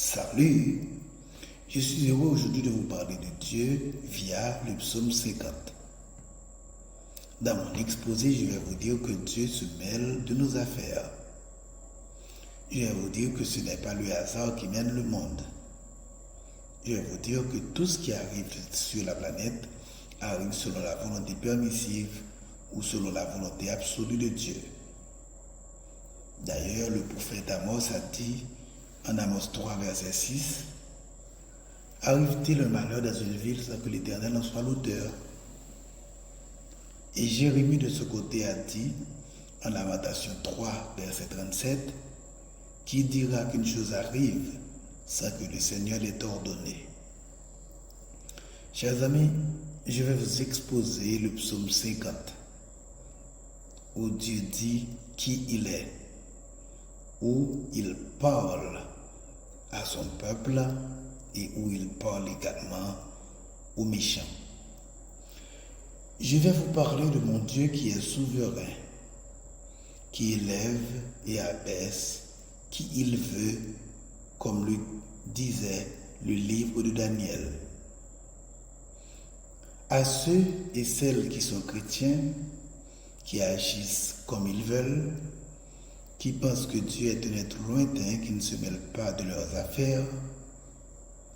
Salut, je suis heureux aujourd'hui de vous parler de Dieu via le psaume 50. Dans mon exposé, je vais vous dire que Dieu se mêle de nos affaires. Je vais vous dire que ce n'est pas le hasard qui mène le monde. Je vais vous dire que tout ce qui arrive sur la planète arrive selon la volonté permissive ou selon la volonté absolue de Dieu. D'ailleurs, le prophète Amos a dit en Amos 3, verset 6, « Arrive-t-il un malheur dans une ville sans que l'Éternel en soit l'auteur ?» Et Jérémie de ce côté a dit en Lamentation 3, verset 37, « Qui dira qu'une chose arrive sans que le Seigneur l'ait ordonné ?» Chers amis, je vais vous exposer le psaume 50, où Dieu dit qui il est, où il parle à son peuple et où il parle également aux méchants. Je vais vous parler de mon Dieu qui est souverain, qui élève et abaisse qui il veut, comme le disait le livre de Daniel. À ceux et celles qui sont chrétiens, qui agissent comme ils veulent, qui pensent que Dieu est un être lointain qui ne se mêle pas de leurs affaires,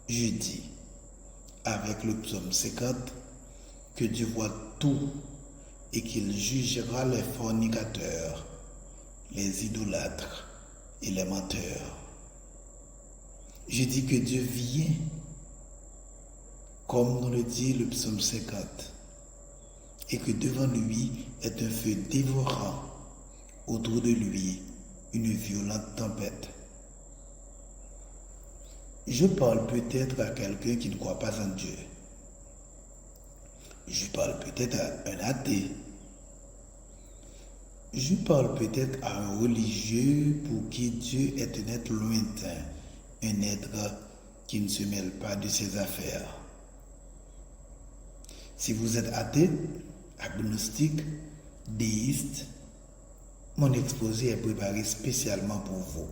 je dis, avec le psaume 50, que Dieu voit tout et qu'il jugera les fornicateurs, les idolâtres et les menteurs. Je dis que Dieu vient, comme nous le dit le psaume 50, et que devant lui est un feu dévorant, autour de lui une violente tempête. Je parle peut-être à quelqu'un qui ne croit pas en Dieu. Je parle peut-être à un athée. Je parle peut-être à un religieux pour qui Dieu est un être lointain, un être qui ne se mêle pas de ses affaires. Si vous êtes athée, agnostique, déiste, mon exposé est préparé spécialement pour vous.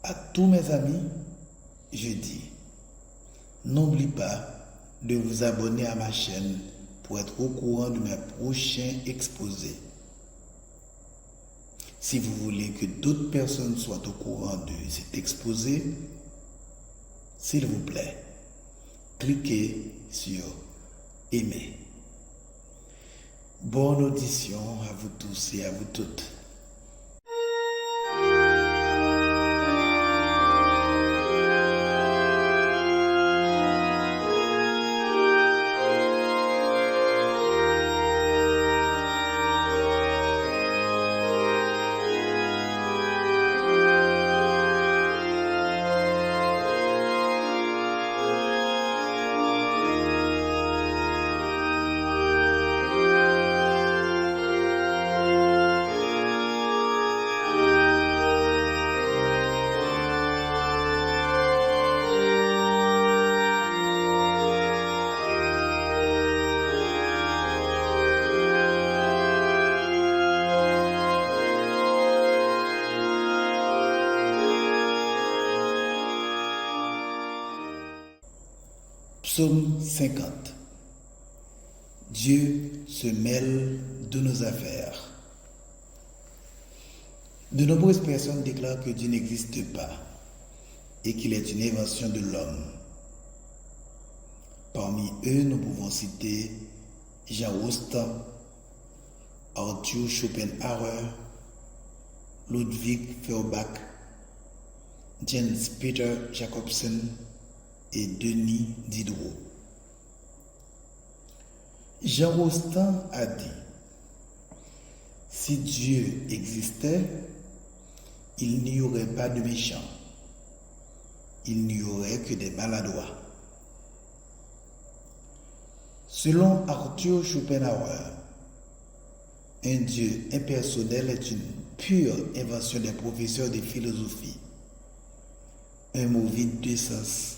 À tous mes amis, je dis, n'oublie pas de vous abonner à ma chaîne pour être au courant de mes prochains exposés. Si vous voulez que d'autres personnes soient au courant de cet exposé, s'il vous plaît, cliquez sur aimer. Bonne audition à vous tous et à vous toutes. Psaume 50. Dieu se mêle de nos affaires. De nombreuses personnes déclarent que Dieu n'existe pas et qu'il est une invention de l'homme. Parmi eux, nous pouvons citer Jean Rostand, Arthur Schopenhauer, Ludwig Feuerbach, Jens Peter Jacobsen et Denis Diderot. Jean Rostand a dit, « Si Dieu existait, il n'y aurait pas de méchants, il n'y aurait que des maladroits. » Selon Arthur Schopenhauer, un Dieu impersonnel est une pure invention des professeurs de philosophie, un mot vide de sens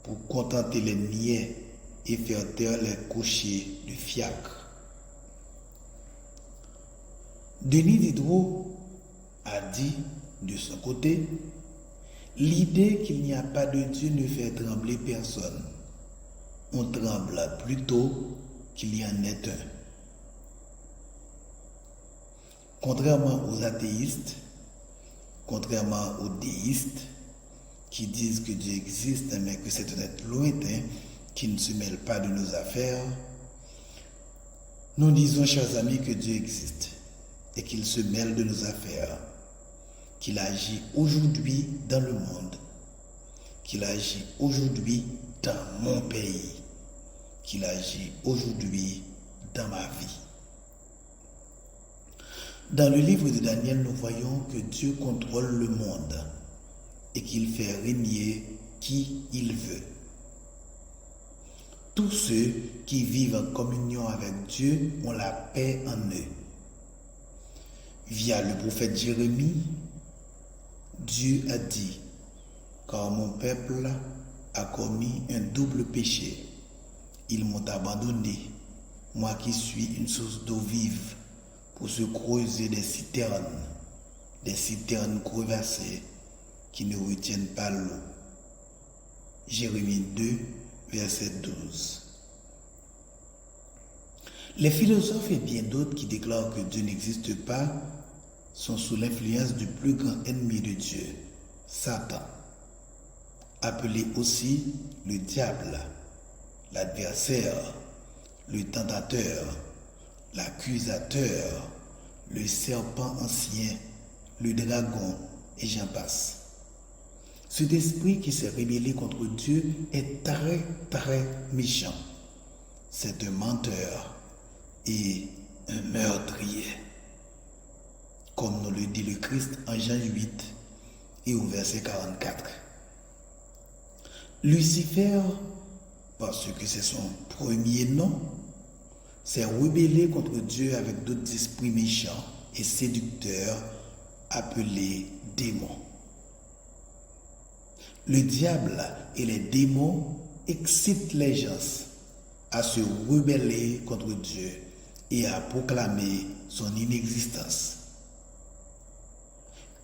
pour contenter les niais et faire taire les cochers du fiacre. Denis Diderot a dit De son côté, l'idée qu'il n'y a pas de Dieu ne fait trembler personne. On tremble plutôt qu'il y en ait un. Contrairement aux athéistes, contrairement aux déistes, qui disent que Dieu existe, mais que c'est un être lointain qui ne se mêle pas de nos affaires, nous disons, chers amis, que Dieu existe et qu'il se mêle de nos affaires, qu'il agit aujourd'hui dans le monde, qu'il agit aujourd'hui dans mon pays, qu'il agit aujourd'hui dans ma vie. Dans le livre de Daniel, nous voyons que Dieu contrôle le monde et qu'il fait régner qui il veut. Tous ceux qui vivent en communion avec Dieu ont la paix en eux. Via le prophète Jérémie, Dieu a dit, car mon peuple a commis un double péché. Ils m'ont abandonné, moi qui suis une source d'eau vive, pour se creuser des citernes crevassées qui ne retiennent pas l'eau. Jérémie 2, verset 12. Les philosophes et bien d'autres qui déclarent que Dieu n'existe pas sont sous l'influence du plus grand ennemi de Dieu, Satan, appelé aussi le diable, l'adversaire, le tentateur, l'accusateur, le serpent ancien, le dragon, et j'en passe. Cet esprit qui s'est rébellé contre Dieu est très, très méchant. C'est un menteur et un meurtrier. Comme nous le dit le Christ en Jean 8 et au verset 44. Lucifer, parce que c'est son premier nom, s'est rebellé contre Dieu avec d'autres esprits méchants et séducteurs appelés démons. Le diable et les démons excitent les gens à se rebeller contre Dieu et à proclamer son inexistence.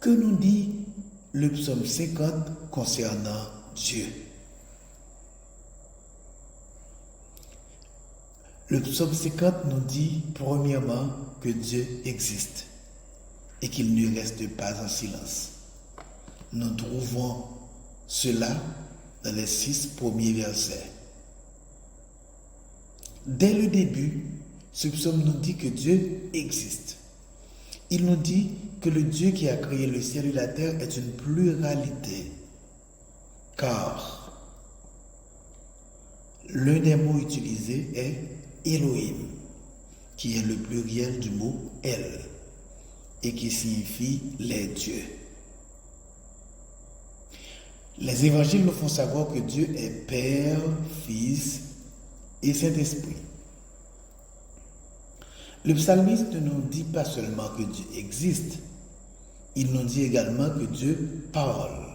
Que nous dit le psaume 50 concernant Dieu? Le psaume 50 nous dit premièrement que Dieu existe et qu'il ne reste pas en silence. Nous trouvons cela dans les 6 premiers versets. Dès le début, ce psaume nous dit que Dieu existe. Il nous dit que le Dieu qui a créé le ciel et la terre est une pluralité, car l'un des mots utilisés est Elohim, qui est le pluriel du mot El, et qui signifie les dieux. Les évangiles nous font savoir que Dieu est Père, Fils et Saint-Esprit. Le psalmiste ne nous dit pas seulement que Dieu existe, il nous dit également que Dieu parle,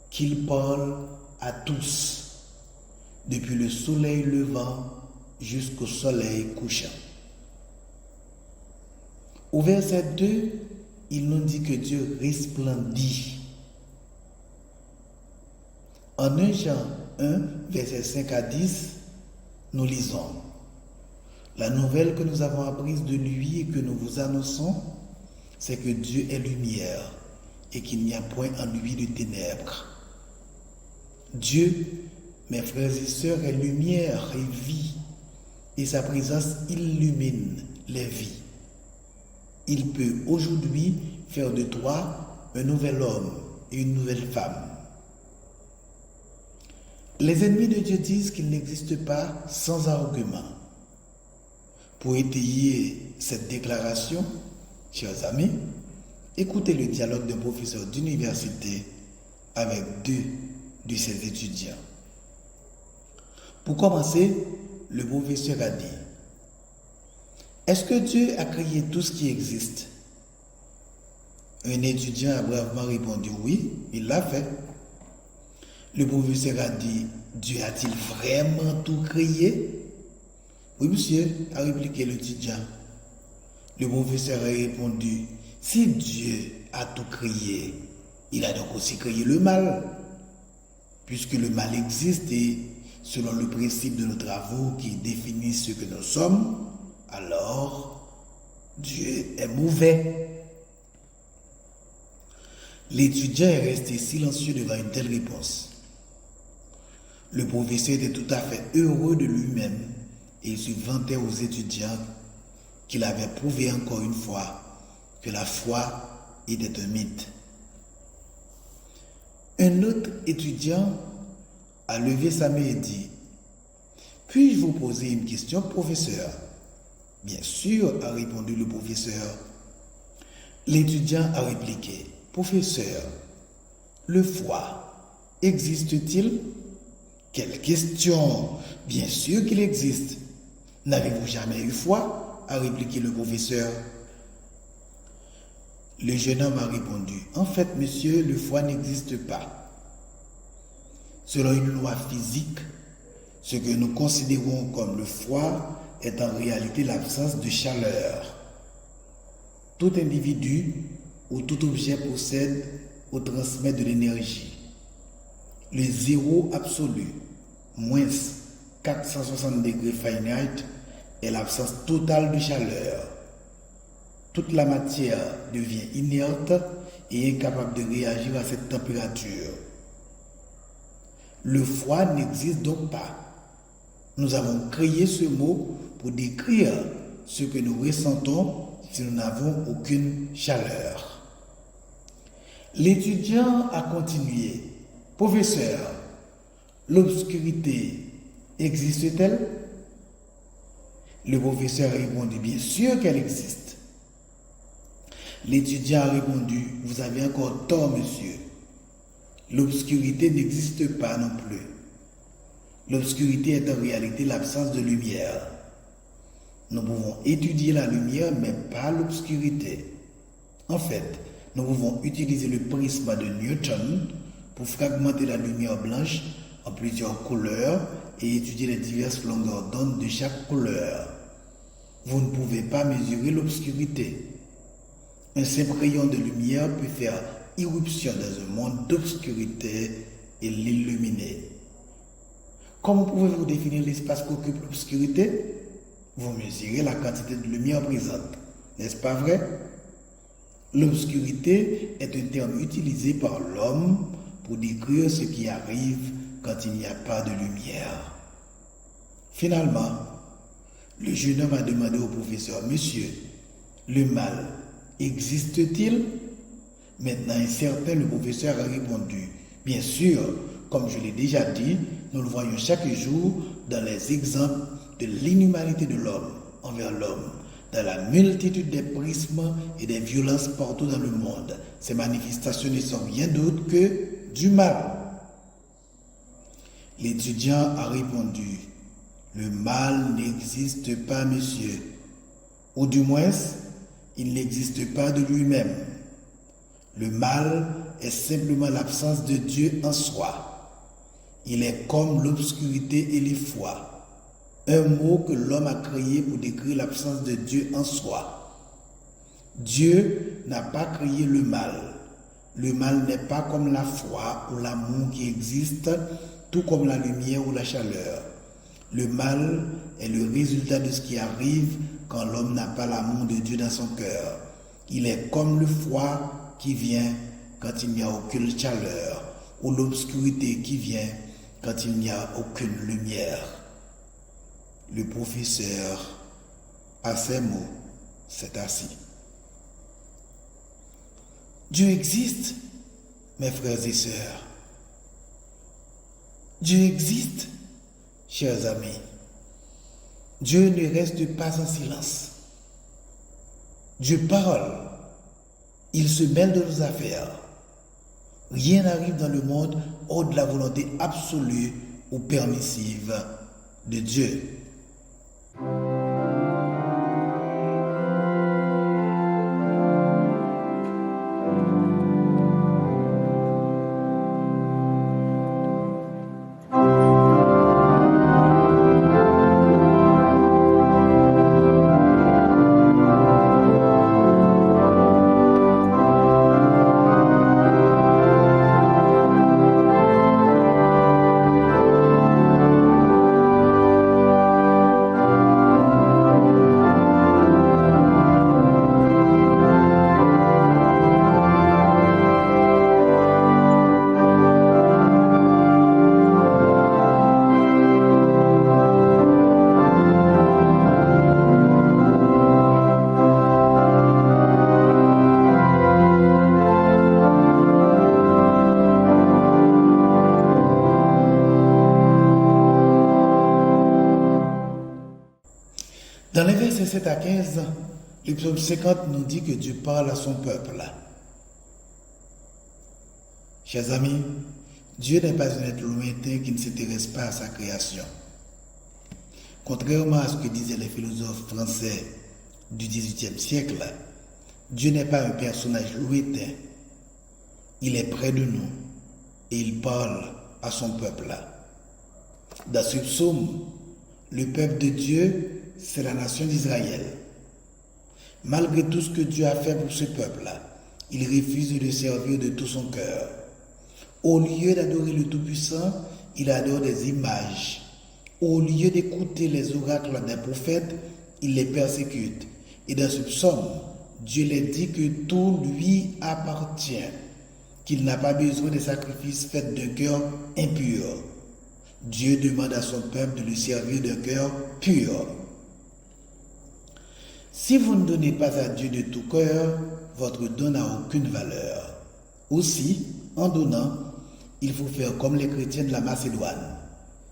qu'il parle à tous, depuis le soleil levant jusqu'au soleil couchant. Au verset 2, il nous dit que Dieu resplendit. En 1 Jean 1, verset 5 à 10, nous lisons: la nouvelle que nous avons apprise de lui et que nous vous annonçons, c'est que Dieu est lumière et qu'il n'y a point en lui de ténèbres. Dieu, mes frères et sœurs, est lumière et vie, et sa présence illumine les vies. Il peut aujourd'hui faire de toi un nouvel homme et une nouvelle femme. Les ennemis de Dieu disent qu'il n'existe pas sans argument. Pour étayer cette déclaration, chers amis, écoutez le dialogue d'un professeur d'université avec 2 de ses étudiants. Pour commencer, le professeur a dit: est-ce que Dieu a créé tout ce qui existe? Un étudiant a bravement répondu: oui, il l'a fait. Le professeur a dit: Dieu a-t-il vraiment tout créé? Oui, monsieur, a répliqué l'étudiant. Le professeur a répondu: si Dieu a tout créé, il a donc aussi créé le mal. Puisque le mal existe et selon le principe de nos travaux qui définit ce que nous sommes, alors Dieu est mauvais. L'étudiant est resté silencieux devant une telle réponse. Le professeur était tout à fait heureux de lui-même et il se vantait aux étudiants qu'il avait prouvé encore une fois que la foi était un mythe. Un autre étudiant a levé sa main et dit « Puis-je vous poser une question, professeur ?» « Bien sûr, a répondu le professeur. L'étudiant a répliqué « Professeur, le foie existe-t-il » Quelle question! Bien sûr qu'il existe. N'avez-vous jamais eu foi? A répliqué le professeur. Le jeune homme a répondu « En fait, monsieur, le foie n'existe pas. Selon une loi physique, ce que nous considérons comme le foie est en réalité l'absence de chaleur. Tout individu ou tout objet possède ou transmet de l'énergie. Le zéro absolu, moins 460 degrés Fahrenheit, est l'absence totale de chaleur. Toute la matière devient inerte et incapable de réagir à cette température. Le froid n'existe donc pas. Nous avons créé ce mot pour décrire ce que nous ressentons si nous n'avons aucune chaleur. L'étudiant a continué. « Professeur, l'obscurité existe-t-elle » Le professeur a répondu « Bien sûr qu'elle existe. » L'étudiant a répondu « Vous avez encore tort, monsieur. L'obscurité n'existe pas non plus. L'obscurité est en réalité l'absence de lumière. Nous pouvons étudier la lumière, mais pas l'obscurité. En fait, nous pouvons utiliser le prisme de Newton pour fragmenter la lumière blanche en plusieurs couleurs et étudier les diverses longueurs d'onde de chaque couleur. Vous ne pouvez pas mesurer l'obscurité. Un simple rayon de lumière peut faire irruption dans un monde d'obscurité et l'illuminer. Comment pouvez-vous définir l'espace qu'occupe l'obscurité? Vous mesurez la quantité de lumière présente, n'est-ce pas vrai? L'obscurité est un terme utilisé par l'homme pour décrire ce qui arrive quand il n'y a pas de lumière. Finalement, le jeune homme a demandé au professeur « Monsieur, le mal existe-t-il » Maintenant incertain, le professeur a répondu « Bien sûr, comme je l'ai déjà dit, nous le voyons chaque jour dans les exemples de l'inhumanité de l'homme envers l'homme, dans la multitude des prismes et des violences partout dans le monde. Ces manifestations ne sont rien d'autre que du mal. » L'étudiant a répondu « Le mal n'existe pas, monsieur. Ou du moins, il n'existe pas de lui-même. Le mal est simplement l'absence de Dieu en soi. Il est comme l'obscurité et l'effroi. Un mot que l'homme a créé pour décrire l'absence de Dieu en soi. Dieu n'a pas créé le mal. Le mal n'est pas comme la foi ou l'amour qui existent, tout comme la lumière ou la chaleur. Le mal est le résultat de ce qui arrive quand l'homme n'a pas l'amour de Dieu dans son cœur. Il est comme le froid qui vient quand il n'y a aucune chaleur, ou l'obscurité qui vient quand il n'y a aucune lumière. Le professeur, à ces mots, s'est assis. Dieu existe, mes frères et sœurs. Dieu existe, chers amis. Dieu ne reste pas en silence. Dieu parle. Il se mêle de nos affaires. Rien n'arrive dans le monde hors de la volonté absolue ou permissive de Dieu. 7 à 15, le psaume 50 nous dit que Dieu parle à son peuple. Chers amis, Dieu n'est pas un être lointain qui ne s'intéresse pas à sa création. Contrairement à ce que disaient les philosophes français du XVIIIe siècle, Dieu n'est pas un personnage lointain. Il est près de nous et il parle à son peuple. Dans ce psaume, le peuple de Dieu, c'est la nation d'Israël. Malgré tout ce que Dieu a fait pour ce peuple, il refuse de le servir de tout son cœur. Au lieu d'adorer le Tout-Puissant, il adore des images. Au lieu d'écouter les oracles des prophètes, il les persécute. Et dans ce psaume, Dieu leur dit que tout lui appartient, qu'il n'a pas besoin de sacrifices faits d'un cœur impur. Dieu demande à son peuple de le servir d'un cœur pur. Si vous ne donnez pas à Dieu de tout cœur, votre don n'a aucune valeur. Aussi, en donnant, il faut faire comme les chrétiens de la Macédoine,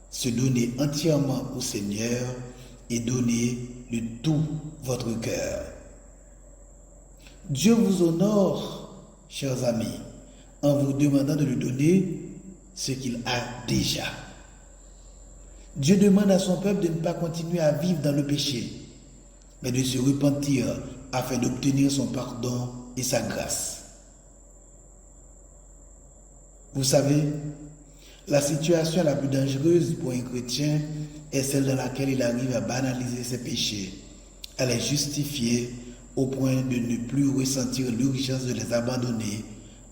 se donner entièrement au Seigneur et donner de tout votre cœur. Dieu vous honore, chers amis, en vous demandant de lui donner ce qu'il a déjà. Dieu demande à son peuple de ne pas continuer à vivre dans le péché, mais de se repentir afin d'obtenir son pardon et sa grâce. Vous savez, la situation la plus dangereuse pour un chrétien est celle dans laquelle il arrive à banaliser ses péchés, à les justifier au point de ne plus ressentir l'urgence de les abandonner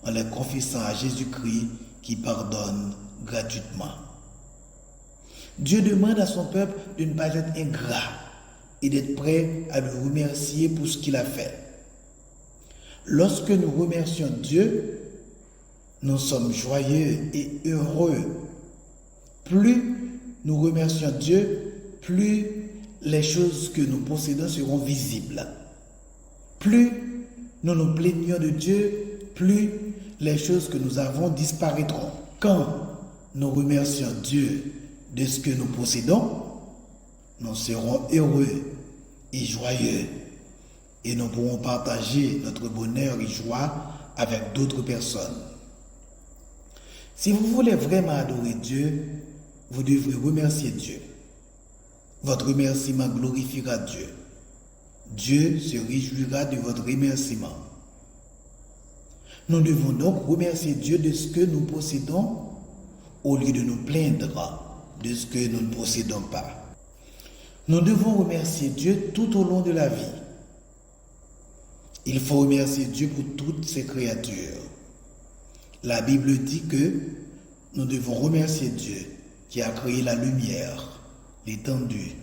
en les confessant à Jésus-Christ qui pardonne gratuitement. Dieu demande à son peuple de ne pas être ingrat et d'être prêt à le remercier pour ce qu'il a fait. Lorsque nous remercions Dieu, nous sommes joyeux et heureux. Plus nous remercions Dieu, plus les choses que nous possédons seront visibles. Plus nous nous plaignons de Dieu, plus les choses que nous avons disparaîtront. Quand nous remercions Dieu de ce que nous possédons, nous serons heureux et joyeux et nous pourrons partager notre bonheur et joie avec d'autres personnes. Si vous voulez vraiment adorer Dieu, vous devrez remercier Dieu. Votre remerciement glorifiera Dieu. Dieu se réjouira de votre remerciement. Nous devons donc remercier Dieu de ce que nous possédons au lieu de nous plaindre de ce que nous ne possédons pas. Nous devons remercier Dieu tout au long de la vie. Il faut remercier Dieu pour toutes ses créatures. La Bible dit que nous devons remercier Dieu qui a créé la lumière, l'étendue,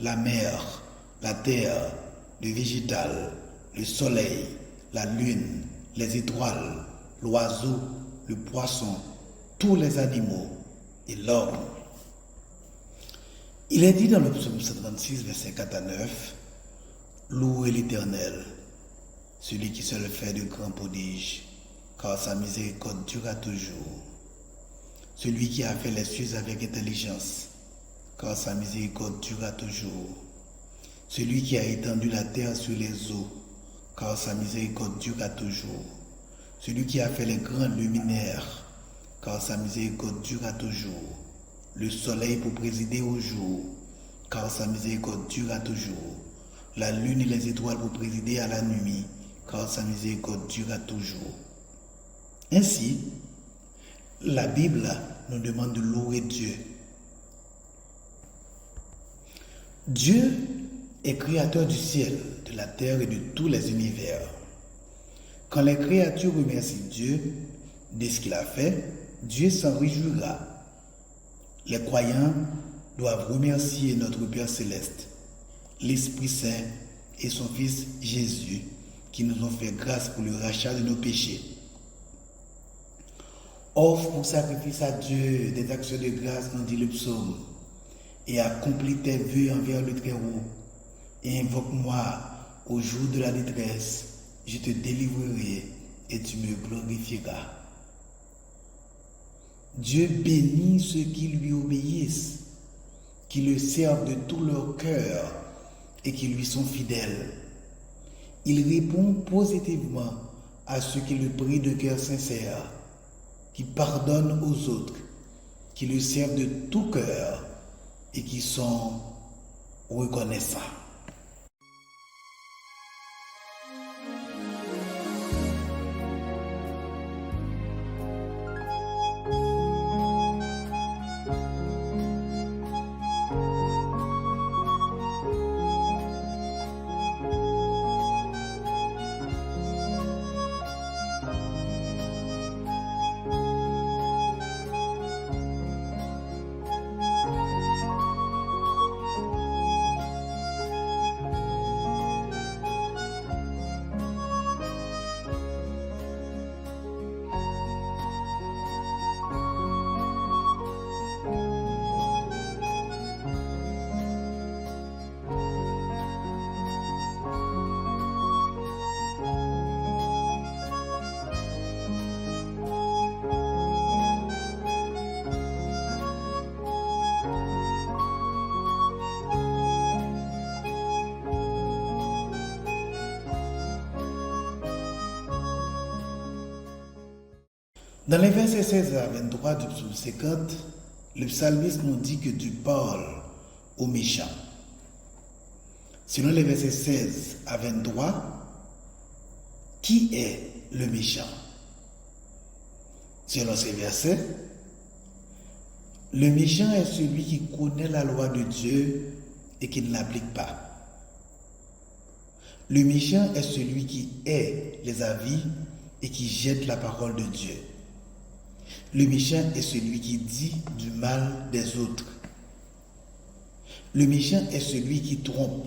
la mer, la terre, le végétal, le soleil, la lune, les étoiles, l'oiseau, le poisson, tous les animaux et l'homme. Il est dit dans le psaume 136, versets 4 à 9, « Louez l'Éternel, celui qui seul fait de grands prodiges, car sa miséricorde durera toujours. Celui qui a fait les cieux avec intelligence, car sa miséricorde durera toujours. Celui qui a étendu la terre sur les eaux, car sa miséricorde durera toujours. Celui qui a fait les grands luminaires, car sa miséricorde durera toujours. Le soleil pour présider au jour, car sa miséricorde durera toujours. La lune et les étoiles pour présider à la nuit, car sa miséricorde durera toujours. » Ainsi, la Bible nous demande de louer Dieu. Dieu est créateur du ciel, de la terre et de tous les univers. Quand les créatures remercient Dieu de ce qu'il a fait, Dieu s'en réjouira. Les croyants doivent remercier notre Père céleste, l'Esprit Saint et son Fils Jésus qui nous ont fait grâce pour le rachat de nos péchés. Offre mon sacrifice à Dieu des actions de grâce, nous dit le psaume, et accomplis tes vœux envers le Très-Haut, et invoque-moi au jour de la détresse, je te délivrerai et tu me glorifieras. Dieu bénit ceux qui lui obéissent, qui le servent de tout leur cœur et qui lui sont fidèles. Il répond positivement à ceux qui le prient de cœur sincère, qui pardonnent aux autres, qui le servent de tout cœur et qui sont reconnaissants. Dans les versets 16 à 23 du psaume 50, le psalmiste nous dit que Dieu parle aux méchants. Selon les versets 16 à 23, qui est le méchant? Selon ces versets, le méchant est celui qui connaît la loi de Dieu et qui ne l'applique pas. Le méchant est celui qui hait les avis et qui jette la parole de Dieu. Le méchant est celui qui dit du mal des autres. Le méchant est celui qui trompe.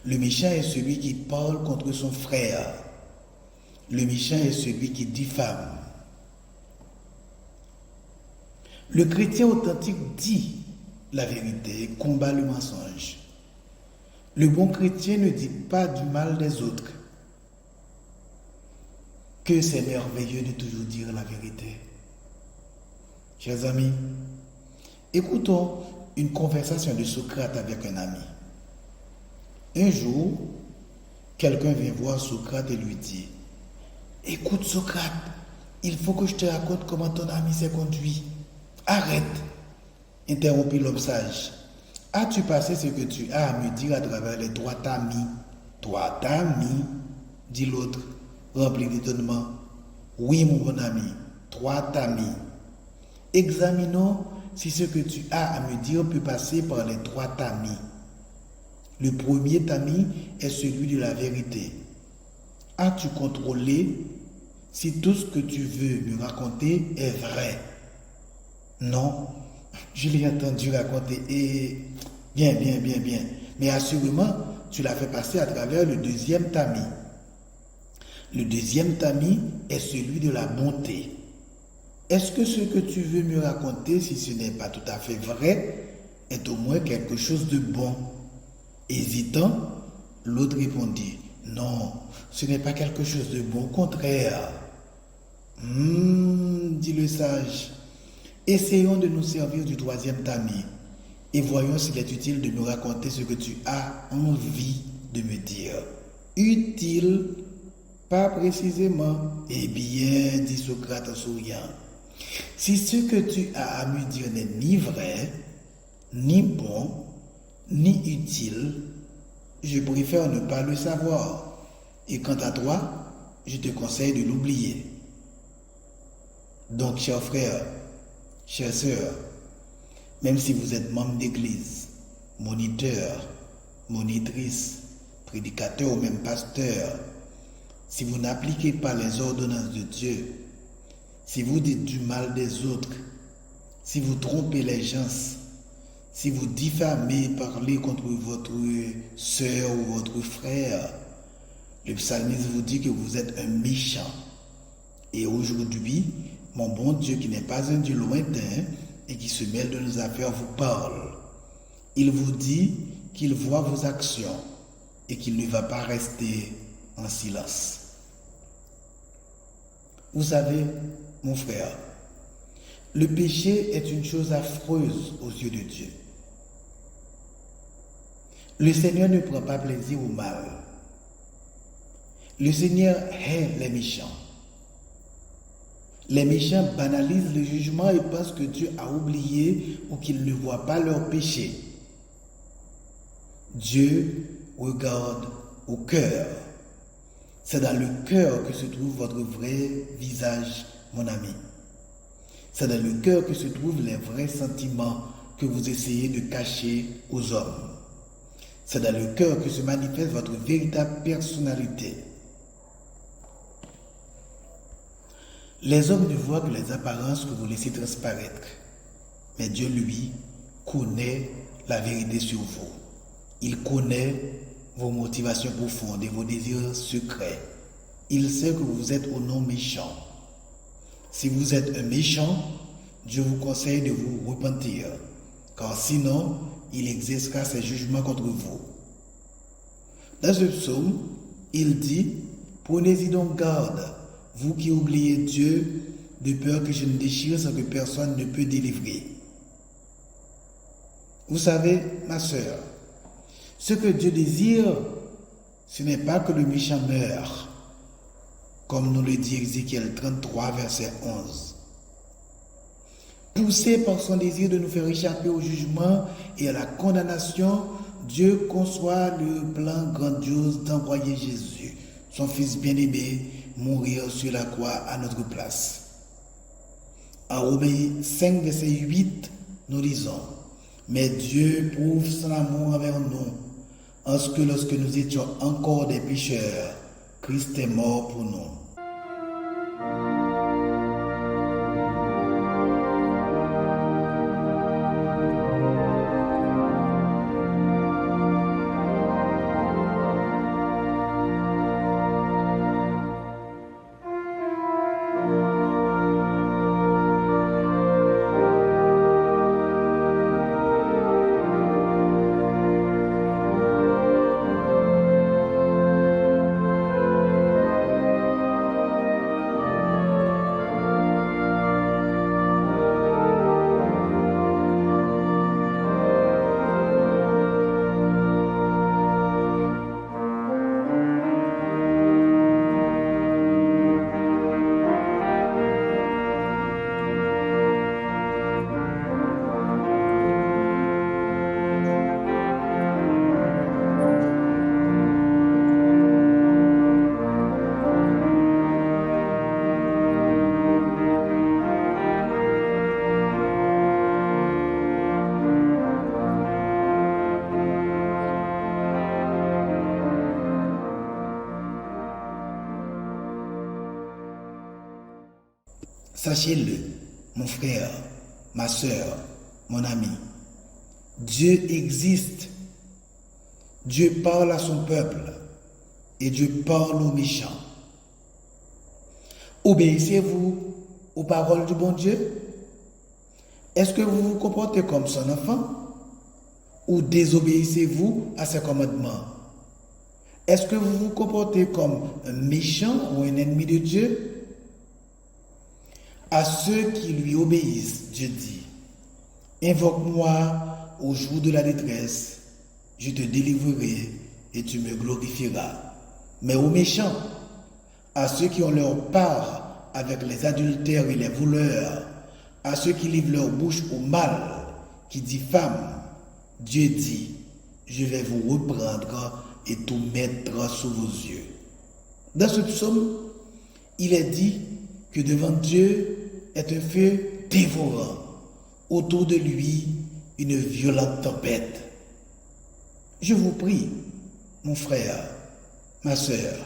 Le méchant est celui qui parle contre son frère. Le méchant est celui qui diffame. Le chrétien authentique dit la vérité et combat le mensonge. Le bon chrétien ne dit pas du mal des autres. Que c'est merveilleux de toujours dire la vérité. Chers amis, écoutons une conversation de Socrate avec un ami. Un jour, quelqu'un vient voir Socrate et lui dit: « Écoute Socrate, il faut que je te raconte comment ton ami s'est conduit. » « Arrête, interrompit l'homme sage. « As-tu passé ce que tu as à me dire à travers les trois tamis ?»« Trois tamis » dit l'autre, rempli d'étonnement. « Oui, mon bon ami, trois tamis. Examinons si ce que tu as à me dire peut passer par les trois tamis. Le premier tamis est celui de la vérité. As-tu contrôlé si tout ce que tu veux me raconter est vrai? Non, je l'ai entendu raconter et bien. Mais assurément, tu l'as fait passer à travers le deuxième tamis. Le deuxième tamis est celui de la bonté. Est-ce que ce que tu veux me raconter, si ce n'est pas tout à fait vrai, est au moins quelque chose de bon? Hésitant, l'autre répondit: non, ce n'est pas quelque chose de bon, au contraire. Dit le sage. Essayons de nous servir du troisième tamis et voyons s'il est utile de me raconter ce que tu as envie de me dire. Utile? Pas précisément. Eh bien, dit Socrate en souriant, si ce que tu as à me dire n'est ni vrai, ni bon, ni utile, je préfère ne pas le savoir. Et quant à toi, je te conseille de l'oublier. Donc, chers frères, chères sœurs, même si vous êtes membre d'église, moniteur, monitrice, prédicateur ou même pasteur, si vous n'appliquez pas les ordonnances de Dieu, si vous dites du mal des autres, si vous trompez les gens, si vous diffamez, parlez contre votre sœur ou votre frère, le psalmiste vous dit que vous êtes un méchant. Et aujourd'hui, mon bon Dieu, qui n'est pas un Dieu lointain et qui se mêle de nos affaires, vous parle. Il vous dit qu'il voit vos actions et qu'il ne va pas rester en silence. Vous savez, mon frère, le péché est une chose affreuse aux yeux de Dieu. Le Seigneur ne prend pas plaisir au mal. Le Seigneur hait les méchants. Les méchants banalisent le jugement et pensent que Dieu a oublié ou qu'il ne voit pas leurs péchés. Dieu regarde au cœur. C'est dans le cœur que se trouve votre vrai visage, mon ami. C'est dans le cœur que se trouvent les vrais sentiments que vous essayez de cacher aux hommes. C'est dans le cœur que se manifeste votre véritable personnalité. Les hommes ne voient que les apparences que vous laissez transparaître. Mais Dieu, lui, connaît la vérité sur vous. Il connaît vos motivations profondes et vos désirs secrets. Il sait que vous êtes au nom méchant. Si vous êtes un méchant, Dieu vous conseille de vous repentir, car sinon, il exercera ses jugements contre vous. Dans ce psaume, il dit, « Prenez-y donc garde, vous qui oubliez Dieu, de peur que je ne déchire sans que personne ne peut délivrer. » Vous savez, ma sœur, ce que Dieu désire, ce n'est pas que le méchant meure, comme nous le dit Ézéchiel 33, verset 11. Poussé par son désir de nous faire échapper au jugement et à la condamnation, Dieu conçoit le plan grandiose d'envoyer Jésus, son Fils bien-aimé, mourir sur la croix à notre place. En Romains 5, verset 8, nous lisons, « Mais Dieu prouve son amour envers nous, en ce que lorsque nous étions encore des pécheurs, Christ est mort pour nous. » Sachez-le, mon frère, ma sœur, mon ami, Dieu existe. Dieu parle à son peuple et Dieu parle aux méchants. Obéissez-vous aux paroles du bon Dieu? Est-ce que vous vous comportez comme son enfant? Ou désobéissez-vous à ses commandements? Est-ce que vous vous comportez comme un méchant ou un ennemi de Dieu? À ceux qui lui obéissent, Dieu dit, « Invoque-moi au jour de la détresse, je te délivrerai et tu me glorifieras. » Mais aux méchants, à ceux qui ont leur part avec les adultères et les voleurs, à ceux qui livrent leur bouche au mal, qui diffament, Dieu dit, « Je vais vous reprendre et tout mettre sous vos yeux. » Dans ce psaume, il est dit que devant Dieu est un feu dévorant, autour de lui une violente tempête. Je vous prie, mon frère, ma sœur,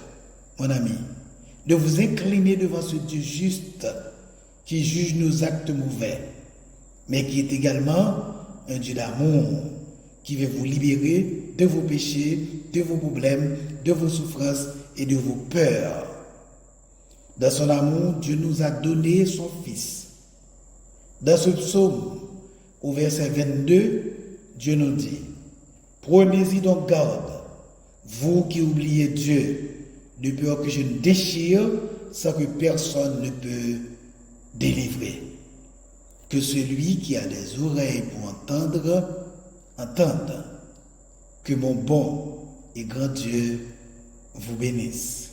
mon ami, de vous incliner devant ce Dieu juste qui juge nos actes mauvais, mais qui est également un Dieu d'amour, qui veut vous libérer de vos péchés, de vos problèmes, de vos souffrances et de vos peurs. Dans son amour, Dieu nous a donné son Fils. Dans ce psaume, au verset 22, Dieu nous dit, « Prenez-y donc garde, vous qui oubliez Dieu, de peur que je ne déchire sans que personne ne peut délivrer. » Que celui qui a des oreilles pour entendre, entende. Que mon bon et grand Dieu vous bénisse.